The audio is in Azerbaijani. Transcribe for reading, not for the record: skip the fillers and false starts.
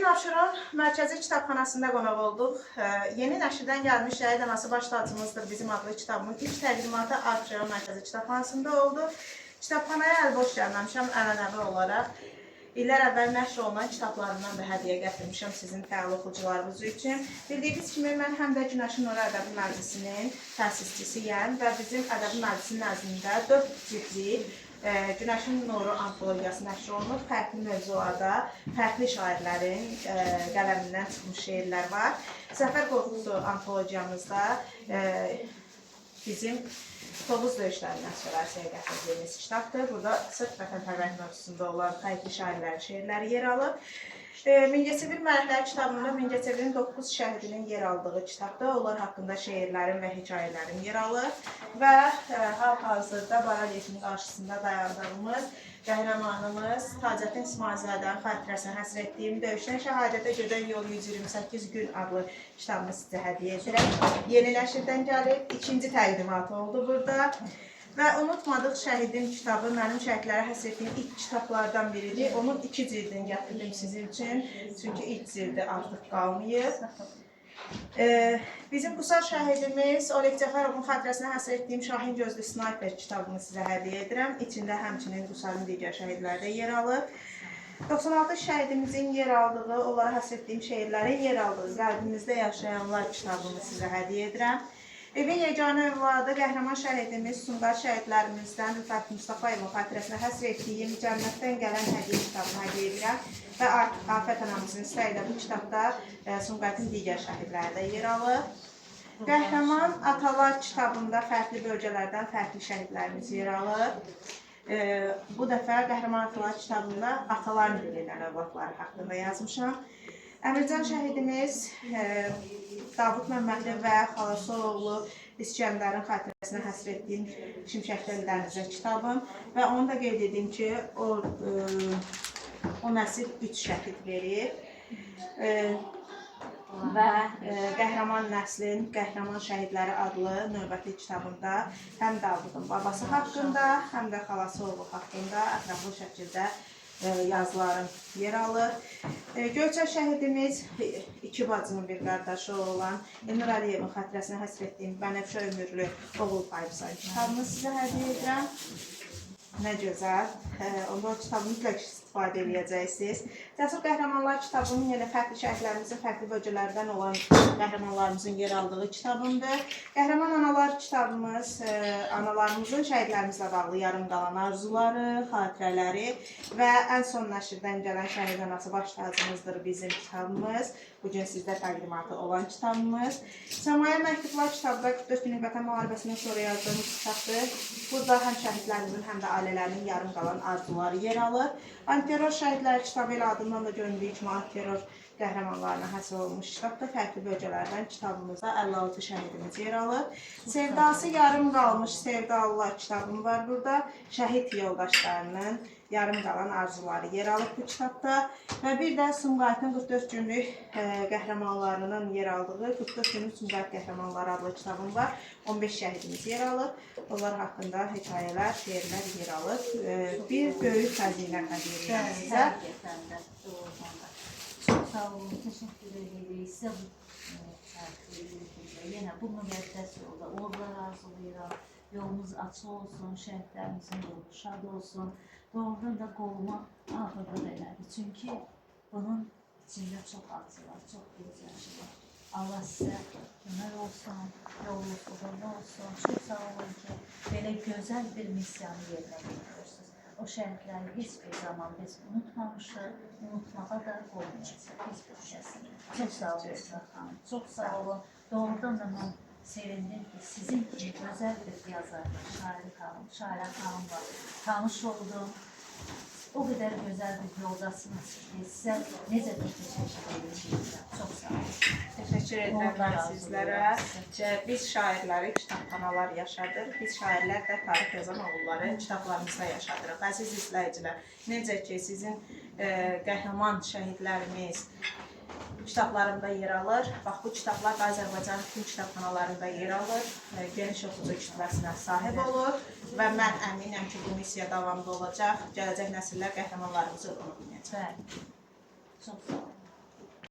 Bugün Abşeron Mərkəzi Kitabxanasında qonaq olduq. Yeni nəşrdən gəlmiş Şəhid Anası baş tacımızdır bizim adlı kitabımın ilk təqdimatı Abşeron Mərkəzi Kitabxanasında oldu. Kitabxanaya əl-boş gəlməmişəm, ənənəvi olaraq. İllər əvvəl nəşr olunan kitablarından da hədiyyə gətirmişəm sizin fəal oxucularınız üçün. Bildiyiniz kimi mən həm də Günəşin Nuru Ədəbi Məclisinin təsisçisiyəm və bizim Ədəbi Məclisin nəzdində 4 cildlik Günəşin Nuru antologiyası nəşr olunur. Fərqli mövzularda, fərqli şairlərin qələmindən çıxmış şeirlər var. Zəfər Qorxusu antologiyamızda bizim Tovuz döyüşlərindən sonra ərsəyə gətirdiyimiz kitabdır. Burada sırf vətənpərvərlik mövzusunda olan fərqli şairlərin şeirləri yer alır. Mingəçevir Mələkləri kitabında Mingəçevirin 9 şəhidinin yer aldığı kitabda onlar haqqında şeirlərin və hekayələrin yer alır. Və hal-hazırda barelyefinin qarşısında dayandığımız qəhrəmanımız Tacəddin İsmailzadənin xatirəsinə həsr etdiyim Döyüşdən Şəhadətə gedən yol 128 gün adlı kitabımı sizə hədiyyə edirəm. Yeni nəşrdən gəlib, ikinci təqdimatı oldu burada. Və Unutmadıq Şəhidin kitabı mənim şəhidlərə həsr etdiyim ilk kitablardan biridir. Onun 2 cildini gətirdim sizin üçün. Çünki ilk cildi artıq qalmayıb. Bizim Qusar şəhidimiz Oleg Cəfərovun xatirəsinə həsr etdiyim Şahin Gözlü Snayper kitabını sizə hədiyyə edirəm. İçində həmçinin Qusarın digər şəhidləri də yer alır. 96 şəhidimizin yer aldığı, onlara həsr etdiyim şeirlərin yer aldığı Qəlbimizdə Yaşayanlar kitabını sizə hədiyyə edirəm. Evin yeganə övladı qəhrəman şəhidimiz Sumqayıt şəhidlərimizdən Rüfət Mustafayevin xatirəsinə həsr etdiyim Cənnətdən gələn hədiyyə kitabını hədiyyə edirəm. Və Afət anamızın istəyi ilə bu kitabda Sumqayıtın digər şəhidləri də yer alır. Qəhrəman Atalar kitabında fərqli bölgələrdən fərqli şəhidlərimiz yer alır. Bu dəfə Qəhrəman Atalar kitabında ataların dili ilə övladları haqqında yazmışam. Əmircan şəhidimiz Davud Məmmədli və xalası oğlu İskəndərin xatirəsinə həsr etdiyim Şimşəkdən Dənizə kitabım və onu da qeyd edeyim ki, o nəsil 3 şəhid verir və Qəhrəman Nəslin Qəhrəman Şəhidləri adlı növbəti kitabında həm Davudun babası haqqında, həm də xalası oğlu haqqında ətraflı şəkildə yazılarım yer alır. Göyçay şəhidimiz 2 bacının bir qardaşı olan Elnur Əliyevin xatirəsinə həsr etdiyim Bənəfşə Ömürlü Oğul Paypsan kitabını sizə hədiyyə edirəm. Nə gözəl. Onda o kitabı mütləq istifadə edəcəksiniz. Cəsur Qəhrəmanlar kitabının yenə fərqli şəhidlərimizin fərqli bölgələrdən olan qəhrəmanlarımızın yer aldığı kitabımdır. Qəhrəman Analar kitabımız analarımızın şəhidlərimizlə bağlı yarım qalan arzuları, xatirələri və ən son nəşrdən gələn Şəhid Anası baş tacımızdır bizim kitabımız. Bugün sizdə təqdimatı olan kitabımız. Səmaya Məktublar kitabı da 44 günlük Vətən müharibəsindən sonra yazdığımız kitabdır. Burada həm şəhidlərimizin, həm də ailələrinin yarım qalan arzuları yer alır. Antiterror şəhidləri kitabı ilə adından da göründüyü kimi antiterror qəhrəmanlarına həsr olunmuş kitabdır. Fərqli bölgələrdən kitabımızda 56 şəhidimiz yer alır. Sevdası yarım qalmış Sevdalılar kitabım var burada. Şəhid yoldaşlarının yarım qalan arzuları yer alıb bu kitabda. Və bir də Sumqayıtın 44 günlük qəhrəmanlarının yer aldığı 44 günlük Sumqayıt qəhrəmanları adlı kitabım var. 15 şəhidimiz yer alır. Onlar haqqında hekayələr, şeirlər yer alır. Bir böyük xəzinə hədiyyə edirəm sizə. Çox sağ olun, təşəkkür edirik. Sizə yenə bu müqəddəs yolda uğurlar arzulayıram. Yolunuz açıq olsun, şəhidlərimizin yolu şad olsun. Doğrudan da qoluma ağırlıq elədi. Çünki bunun içində çox acı var, çox gözyaşı var. Allah sizə ömür olsun, yolunuz uğurlu olsun. Çox sağ olun ki, belə gözəl bir missiyanı yerinə getirirsiniz. O şəhidləri heç bir zaman biz unutmamışıq, unutmağa da qoymayacaq heç bir kəsin. Çox sağ olun xanım, çox sağ olun. Doğrudan da mən sevindim ki, sizin kimi gözəl bir yazar, şairə xanımla tanış oldum. O qədər gözəl bir yoldasınız ki, sizə necə bir təşəkkür edəcəyim. Çox sağ olun. Təşəkkür edirəm mən sizlərə. Biz şairləri kitabxanalar yaşadır. Biz şairlər də tarix yazan oğulları kitablarımızda yaşadırıq. Əziz izləyicilər, necə ki sizin qəhrəman şəhidlərimiz kitablarında yer alır. Bax, bu kitablar da Azərbaycanın bütün kitabxanalarında yer alır. Geniş oxucu kütləsinə sahib olur və mən əminəm ki, bu missiya davamlı olacaq. Gələcək nəsillər qəhrəmanlarımızı unutmayacaq. Çox